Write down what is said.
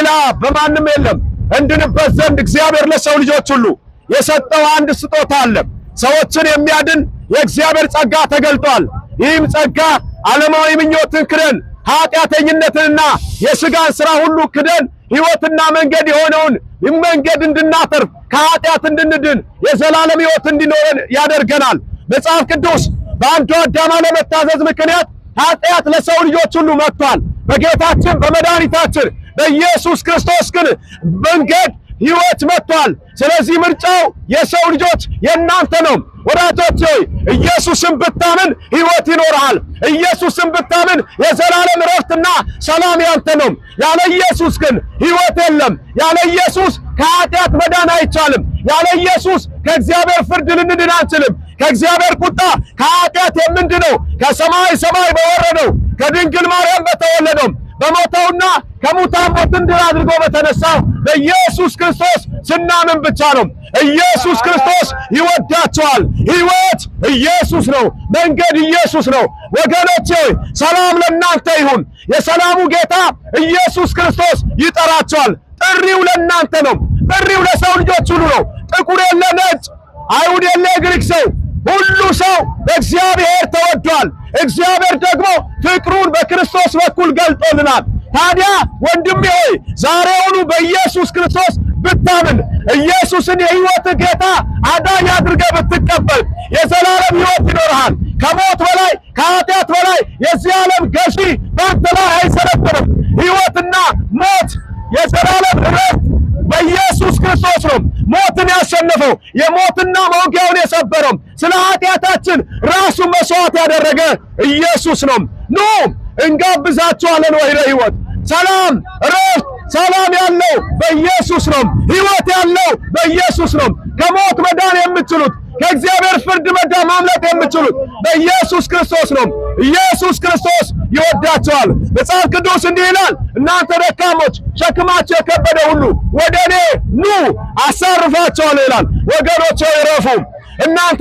ሌላ በማንም የለም። እንድንበት ዘንድ እግዚአብሔር ለሰው ልጆች ሁሉ የሰጠው አንድ ስጦታ አለ። ሰዎችን የሚያድን የእግዚአብሔር ጸጋ ተገልጧል። ይህም ጸጋ ዓለማዊ ምኞትን ክደን ኃጢአተኝነትንና የሥጋን ሥራ ሁሉ ክደን ሕይወትና መንገድ የሆነውን መንገድ እንድናተርፍ ከኃጢአት እንድንድን የዘላለም ሕይወት እንዲኖረን ያደርገናል። መጽሐፍ ቅዱስ በአንዱ አዳም አለመታዘዝ ምክንያት ኃጢአት ለሰው ልጆች ሁሉ መጥቷል። በጌታችን በመድኃኒታችን በኢየሱስ ክርስቶስ ግን መንገድ ሕይወት መጥቷል። ስለዚህ ምርጫው የሰው ልጆች የእናንተ ነው። ወዳጆች ሆይ ኢየሱስን ብታምን ሕይወት ይኖርሃል። ኢየሱስን ብታምን የዘላለም ዕረፍትና ሰላም ያንተ ነው። ያለ ኢየሱስ ግን ሕይወት የለም። ያለ ኢየሱስ ከኃጢአት መዳን አይቻልም። ያለ ኢየሱስ ከእግዚአብሔር ፍርድ ልንድን አንችልም። ከእግዚአብሔር ቁጣ ከኃጢአት የምንድነው ከሰማይ ሰማይ በወረደው ከድንግል ማርያም በተወለደው በሞተውና ከሙታን ሞትን ድል አድርጎ በተነሳው በኢየሱስ ክርስቶስ ስናምን ብቻ ነው። ኢየሱስ ክርስቶስ ይወዳቸዋል። ሕይወት ኢየሱስ ነው። መንገድ ኢየሱስ ነው። ወገኖቼ ሰላም ለእናንተ ይሁን። የሰላሙ ጌታ ኢየሱስ ክርስቶስ ይጠራቸዋል። ጥሪው ለእናንተ ነው። ጥሪው ለሰው ልጆች ሁሉ ነው። ጥቁር የለ ነጭ፣ አይሁድ የለ ግሪክ ሰው፣ ሁሉ ሰው በእግዚአብሔር ተወዷል። እግዚአብሔር ደግሞ ፍቅሩን በክርስቶስ በኩል ገልጦልናል። ታዲያ ወንድሜ ሆይ ዛሬውኑ በኢየሱስ ክርስቶስ ብታምን ኢየሱስን የሕይወት ጌታ አዳኝ አድርገህ ብትቀበል የዘላለም ሕይወት ይኖርሃል። ከሞት በላይ ከኃጢአት በላይ የዚህ ዓለም ገዢ በአንተ ላይ አይሰለጥንም። ሕይወትና ሞት የዘላለም ዕረፍት በኢየሱስ ክርስቶስ ነው። ሞትን ያሸነፈው የሞትና መውጊያውን የሰበረው ስለ ኃጢአታችን ራሱን መስዋዕት ያደረገ ኢየሱስ ነው። ኑ እንጋብዛችኋለን ወደ ሕይወት፣ ሰላም፣ ዕረፍት፣ ሰላም ያለው በኢየሱስ ነው። ሕይወት ያለው በኢየሱስ ነው። ከሞት መዳን የምትችሉት ከእግዚአብሔር ፍርድ መዳን ማምለጥ የምትችሉት በኢየሱስ ክርስቶስ ነው። ኢየሱስ ክርስቶስ ይወዳቸዋል። መጽሐፍ ቅዱስ እንዲህ ይላል፣ እናንተ ደካሞች ሸክማችሁ የከበደ ሁሉ ወደ እኔ ኑ አሳርፋቸዋለሁ ይላል። ወገኖቼ ይረፉ። እናንተ